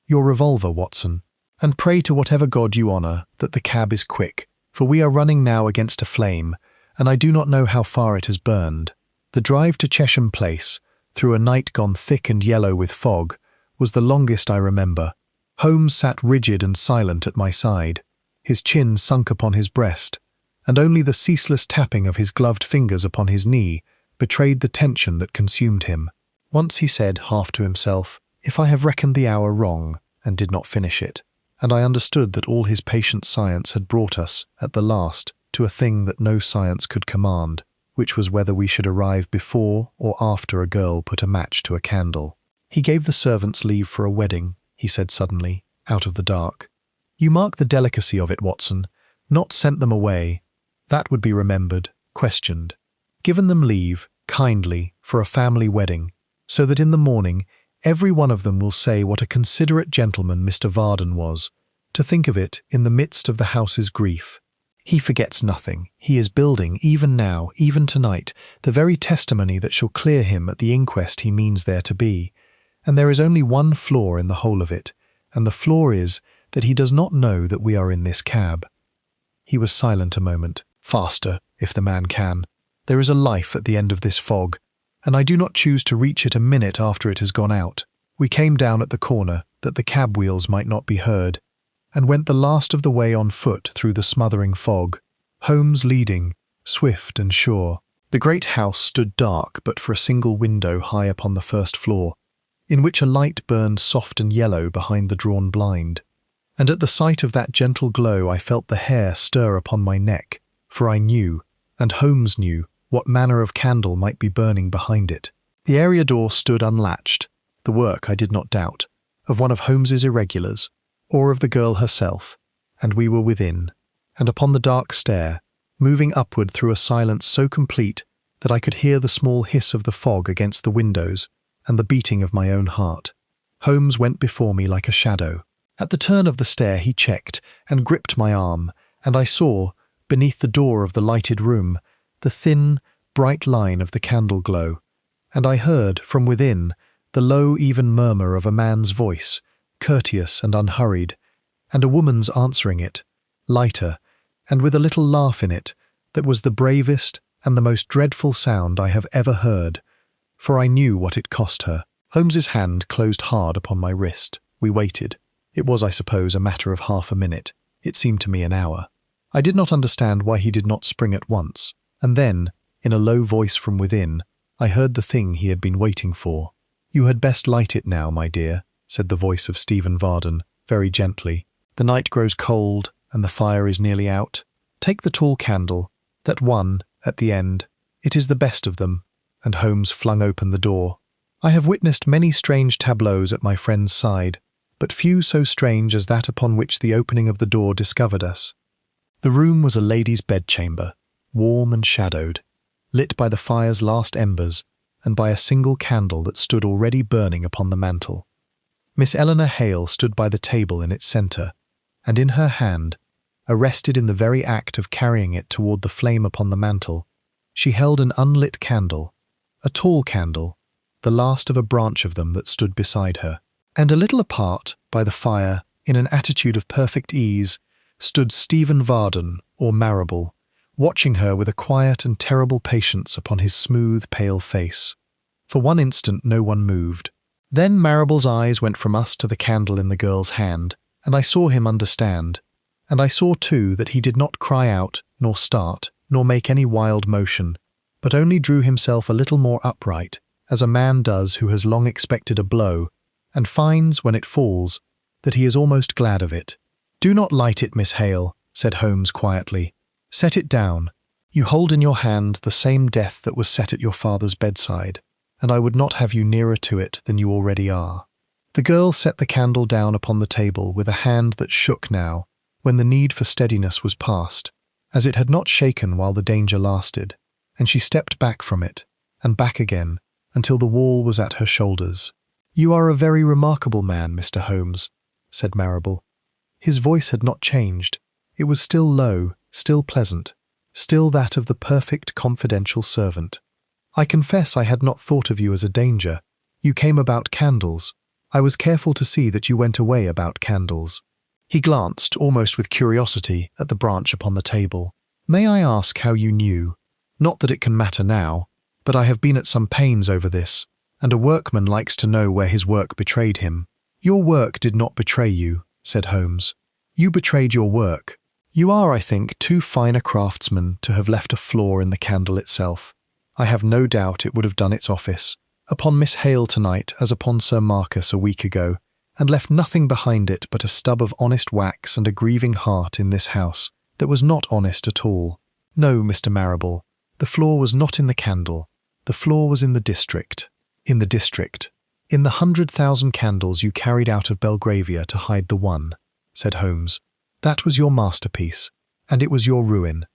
Your revolver, Watson, and pray to whatever God you honour that the cab is quick, for we are running now against a flame, and I do not know how far it has burned." The drive to Chesham Place, through a night gone thick and yellow with fog, was the longest I remember. Holmes sat rigid and silent at my side, his chin sunk upon his breast, and only the ceaseless tapping of his gloved fingers upon his knee betrayed the tension that consumed him. Once he said, half to himself, "If I have reckoned the hour wrong," and did not finish it, and I understood that all his patient science had brought us, at the last, to a thing that no science could command, which was whether we should arrive before or after a girl put a match to a candle. He gave the servants leave for a wedding, he said suddenly, out of the dark. "You mark the delicacy of it, Watson, not sent them away. That would be remembered, questioned. Given them leave, kindly, for a family wedding, so that in the morning every one of them will say what a considerate gentleman Mr. Varden was, to think of it in the midst of the house's grief. He forgets nothing. He is building, even now, even tonight, the very testimony that shall clear him at the inquest he means there to be. And there is only one flaw in the whole of it, and the flaw is that he does not know that we are in this cab." He was silent a moment. "Faster, if the man can. There is a life at the end of this fog, and I do not choose to reach it a minute after it has gone out." We came down at the corner, that the cab wheels might not be heard, and went the last of the way on foot through the smothering fog, Holmes leading, swift and sure. The great house stood dark but for a single window high upon the first floor, in which a light burned soft and yellow behind the drawn blind, and at the sight of that gentle glow I felt the hair stir upon my neck, for I knew, and Holmes knew, what manner of candle might be burning behind it. The area door stood unlatched, the work, I did not doubt, of one of Holmes's irregulars, or of the girl herself, and we were within, and upon the dark stair, moving upward through a silence so complete that I could hear the small hiss of the fog against the windows and the beating of my own heart. Holmes went before me like a shadow. At the turn of the stair he checked and gripped my arm, and I saw, beneath the door of the lighted room, the thin, bright line of the candle glow, and I heard, from within, the low, even murmur of a man's voice, courteous and unhurried, and a woman's answering it, lighter, and with a little laugh in it, that was the bravest and the most dreadful sound I have ever heard, for I knew what it cost her. Holmes's hand closed hard upon my wrist. We waited. It was, I suppose, a matter of half a minute. It seemed to me an hour. I did not understand why he did not spring at once, and then, in a low voice from within, I heard the thing he had been waiting for. "You had best light it now, my dear," said the voice of Stephen Varden, very gently. "The night grows cold, and the fire is nearly out. Take the tall candle, that one, at the end. It is the best of them," and Holmes flung open the door. I have witnessed many strange tableaux at my friend's side, but few so strange as that upon which the opening of the door discovered us. The room was a lady's bedchamber, warm and shadowed, lit by the fire's last embers and by a single candle that stood already burning upon the mantel. Miss Eleanor Hale stood by the table in its centre, and in her hand, arrested in the very act of carrying it toward the flame upon the mantel, she held an unlit candle, a tall candle, the last of a branch of them that stood beside her. And a little apart, by the fire, in an attitude of perfect ease, stood Stephen Varden, or Marrable, watching her with a quiet and terrible patience upon his smooth, pale face. For one instant no one moved. Then Marrable's eyes went from us to the candle in the girl's hand, and I saw him understand. And I saw, too, that he did not cry out, nor start, nor make any wild motion, but only drew himself a little more upright, as a man does who has long expected a blow, and finds, when it falls, that he is almost glad of it. "Do not light it, Miss Hale," said Holmes quietly. "Set it down. You hold in your hand the same death that was set at your father's bedside, and I would not have you nearer to it than you already are." The girl set the candle down upon the table with a hand that shook now, when the need for steadiness was past, as it had not shaken while the danger lasted, and she stepped back from it, and back again, until the wall was at her shoulders. "You are a very remarkable man, Mr. Holmes," said Marrable. His voice had not changed. It was still low, still pleasant, still that of the perfect confidential servant. "I confess I had not thought of you as a danger. You came about candles. I was careful to see that you went away about candles." He glanced, almost with curiosity, at the branch upon the table. "May I ask how you knew? Not that it can matter now, but I have been at some pains over this, and a workman likes to know where his work betrayed him." "Your work did not betray you," said Holmes. "You betrayed your work. You are, I think, too fine a craftsman to have left a flaw in the candle itself. I have no doubt it would have done its office, upon Miss Hale tonight as upon Sir Marcus a week ago, and left nothing behind it but a stub of honest wax and a grieving heart in this house that was not honest at all. No, Mr. Marrable, the flaw was not in the candle. The flaw was in the district. In the district. In the 100,000 candles you carried out of Belgravia to hide the one," said Holmes. "That was your masterpiece, and it was your ruin.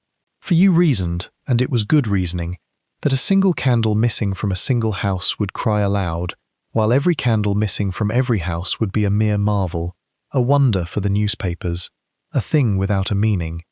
For you reasoned, and it was good reasoning, that a single candle missing from a single house would cry aloud, while every candle missing from every house would be a mere marvel, a wonder for the newspapers, a thing without a meaning.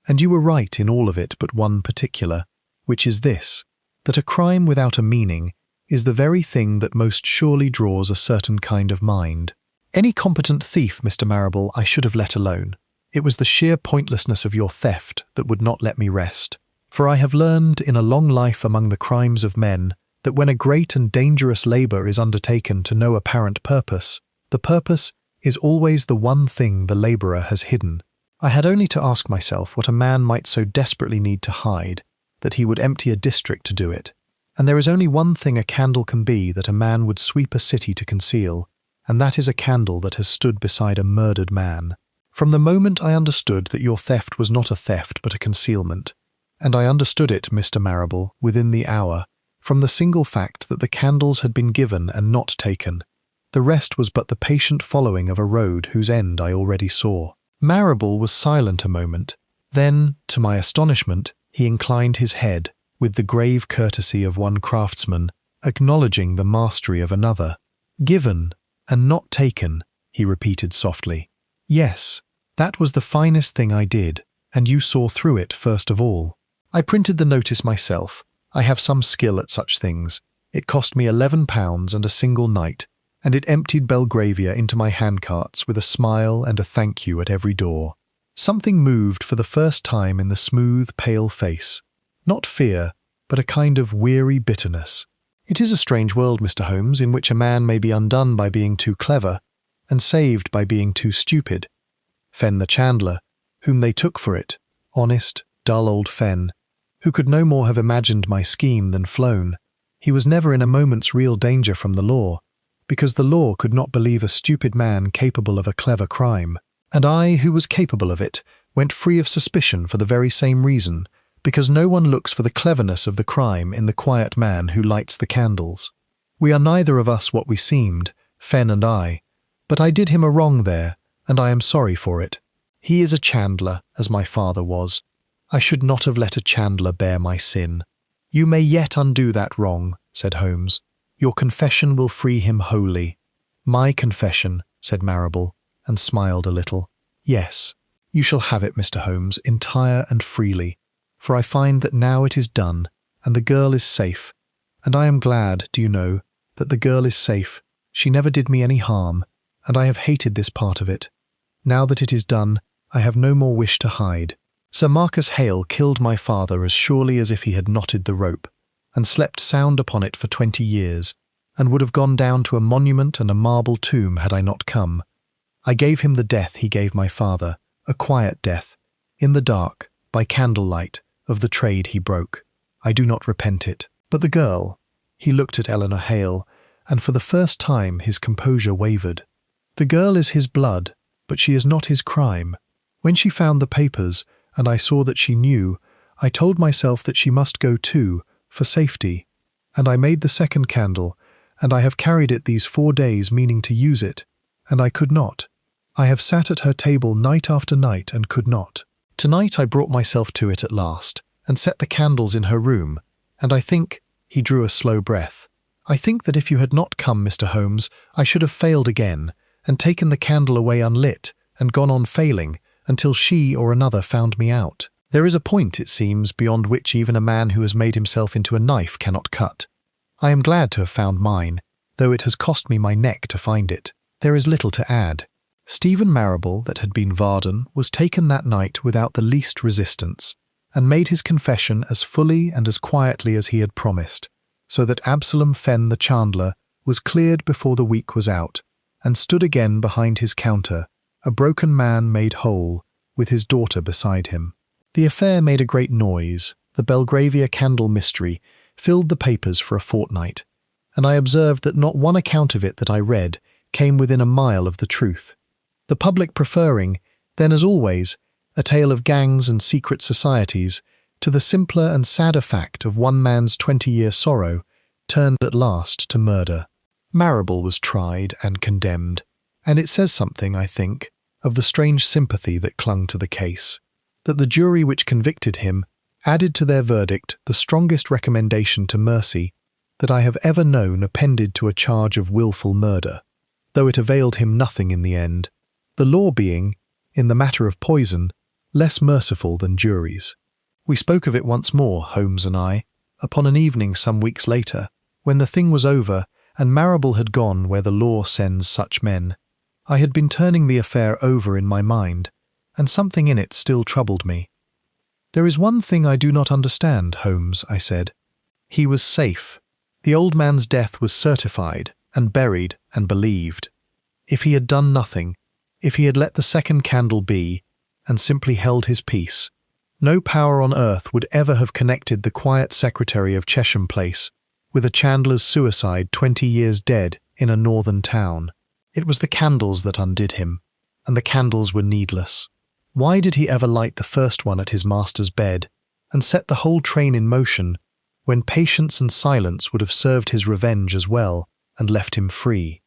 And you were right in all of it but one particular, which is this, that a crime without a meaning is the very thing that most surely draws a certain kind of mind. Any competent thief, Mr. Marrable, I should have let alone. It was the sheer pointlessness of your theft that would not let me rest. For I have learned in a long life among the crimes of men that when a great and dangerous labour is undertaken to no apparent purpose, the purpose is always the one thing the labourer has hidden. I had only to ask myself what a man might so desperately need to hide that he would empty a district to do it. And there is only one thing a candle can be that a man would sweep a city to conceal, and that is a candle that has stood beside a murdered man. From the moment I understood that your theft was not a theft but a concealment, and I understood it, Mr. Marrable, within the hour, from the single fact that the candles had been given and not taken, the rest was but the patient following of a road whose end I already saw. Marrable was silent a moment. Then, to my astonishment, he inclined his head, with the grave courtesy of one craftsman, acknowledging the mastery of another. "Given, and not taken," he repeated softly. "Yes, that was the finest thing I did, and you saw through it first of all. I printed the notice myself. I have some skill at such things. It cost me £11 and a single night, and it emptied Belgravia into my handcarts with a smile and a thank you at every door. Something moved for the first time in the smooth, pale face. Not fear, but a kind of weary bitterness. It is a strange world, Mr. Holmes, in which a man may be undone by being too clever, and saved by being too stupid. Fenn the chandler, whom they took for it, honest, dull old Fenn, who could no more have imagined my scheme than flown. He was never in a moment's real danger from the law, because the law could not believe a stupid man capable of a clever crime. And I, who was capable of it, went free of suspicion for the very same reason, because no one looks for the cleverness of the crime in the quiet man who lights the candles. We are neither of us what we seemed, Fenn and I, but I did him a wrong there, and I am sorry for it. He is a chandler, as my father was. I should not have let a chandler bear my sin." "You may yet undo that wrong," said Holmes. "Your confession will free him wholly." "My confession," said Marrable, and smiled a little. "Yes, you shall have it, Mr. Holmes, entire and freely, for I find that now it is done, and the girl is safe. And I am glad, do you know, that the girl is safe. She never did me any harm, and I have hated this part of it. Now that it is done, I have no more wish to hide. Sir Marcus Hale killed my father as surely as if he had knotted the rope, and slept sound upon it for 20 years, and would have gone down to a monument and a marble tomb had I not come. I gave him the death he gave my father, a quiet death, in the dark, by candlelight, of the trade he broke. I do not repent it. But the girl—" He looked at Eleanor Hale, and for the first time his composure wavered. "The girl is his blood, but she is not his crime. When she found the papers, and I saw that she knew, I told myself that she must go too, for safety. And I made the second candle, and I have carried it these 4 days meaning to use it, and I could not. I have sat at her table night after night and could not. Tonight I brought myself to it at last, and set the candles in her room, and I think—" He drew a slow breath. "I think that if you had not come, Mr. Holmes, I should have failed again, and taken the candle away unlit, and gone on failing, until she or another found me out. There is a point, it seems, beyond which even a man who has made himself into a knife cannot cut. I am glad to have found mine, though it has cost me my neck to find it. There is little to add. Stephen Marrable, that had been Varden, was taken that night without the least resistance, and made his confession as fully and as quietly as he had promised, so that Absalom Fenn the chandler was cleared before the week was out, and stood again behind his counter, a broken man made whole, with his daughter beside him. The affair made a great noise. The Belgravia candle mystery filled the papers for a fortnight, and I observed that not one account of it that I read came within a mile of the truth. The public preferring, then as always, a tale of gangs and secret societies to the simpler and sadder fact of one man's 20-year sorrow turned at last to murder. Marrable was tried and condemned, and it says something, I think, of the strange sympathy that clung to the case, that the jury which convicted him added to their verdict the strongest recommendation to mercy that I have ever known appended to a charge of wilful murder, though it availed him nothing in the end, the law being, in the matter of poison, less merciful than juries. We spoke of it once more, Holmes and I, upon an evening some weeks later, when the thing was over and Marrable had gone where the law sends such men. I had been turning the affair over in my mind, and something in it still troubled me. "There is one thing I do not understand, Holmes," I said. "He was safe. The old man's death was certified and buried and believed. If he had done nothing, if he had let the second candle be, and simply held his peace, no power on earth would ever have connected the quiet secretary of Chesham Place with a chandler's suicide 20 years dead in a northern town. It was the candles that undid him, and the candles were needless. Why did he ever light the first one at his master's bed, and set the whole train in motion, when patience and silence would have served his revenge as well, and left him free?"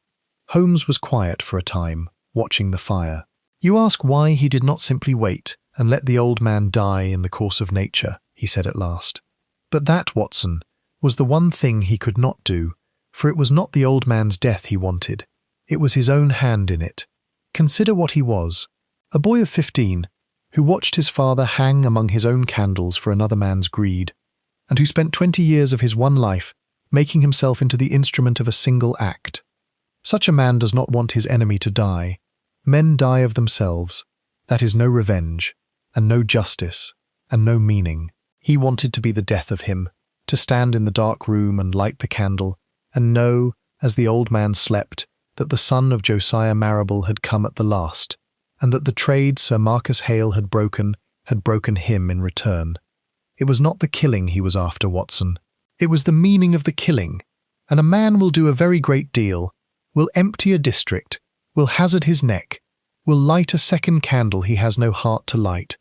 Holmes was quiet for a time, watching the fire. "You ask why he did not simply wait and let the old man die in the course of nature," he said at last. "But that, Watson, was the one thing he could not do, for it was not the old man's death he wanted. It was his own hand in it. Consider what he was, a boy of 15, who watched his father hang among his own candles for another man's greed, and who spent 20 years of his one life making himself into the instrument of a single act. Such a man does not want his enemy to die. Men die of themselves. That is no revenge, and no justice, and no meaning. He wanted to be the death of him, to stand in the dark room and light the candle, and know, as the old man slept, that the son of Josiah Marrable had come at the last, and that the trade Sir Marcus Hale had broken him in return. It was not the killing he was after, Watson. It was the meaning of the killing, and a man will do a very great deal, will empty a district, will hazard his neck, will light a second candle he has no heart to light,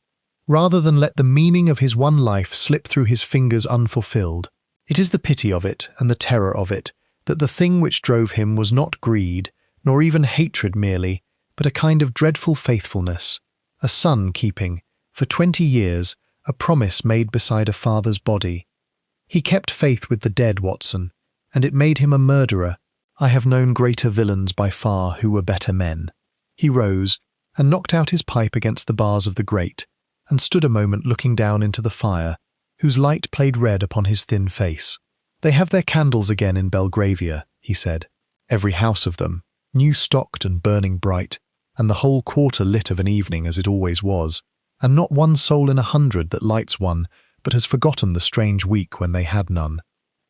rather than let the meaning of his one life slip through his fingers unfulfilled. It is the pity of it and the terror of it that the thing which drove him was not greed, nor even hatred merely, but a kind of dreadful faithfulness, a son keeping, for 20 years, a promise made beside a father's body. He kept faith with the dead, Watson, and it made him a murderer. I have known greater villains by far who were better men." He rose and knocked out his pipe against the bars of the grate, and stood a moment looking down into the fire, whose light played red upon his thin face. "They have their candles again in Belgravia," he said. "Every house of them, new-stocked and burning bright, and the whole quarter lit of an evening as it always was, and not one soul in 100 that lights one, but has forgotten the strange week when they had none.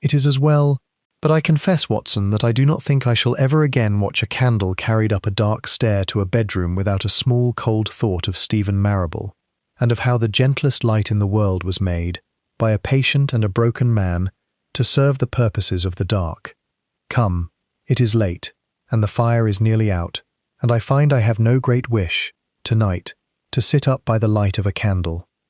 It is as well, but I confess, Watson, that I do not think I shall ever again watch a candle carried up a dark stair to a bedroom without a small cold thought of Stephen Marrable, and of how the gentlest light in the world was made, by a patient and a broken man, to serve the purposes of the dark. Come, it is late, and the fire is nearly out, and I find I have no great wish, tonight, to sit up by the light of a candle.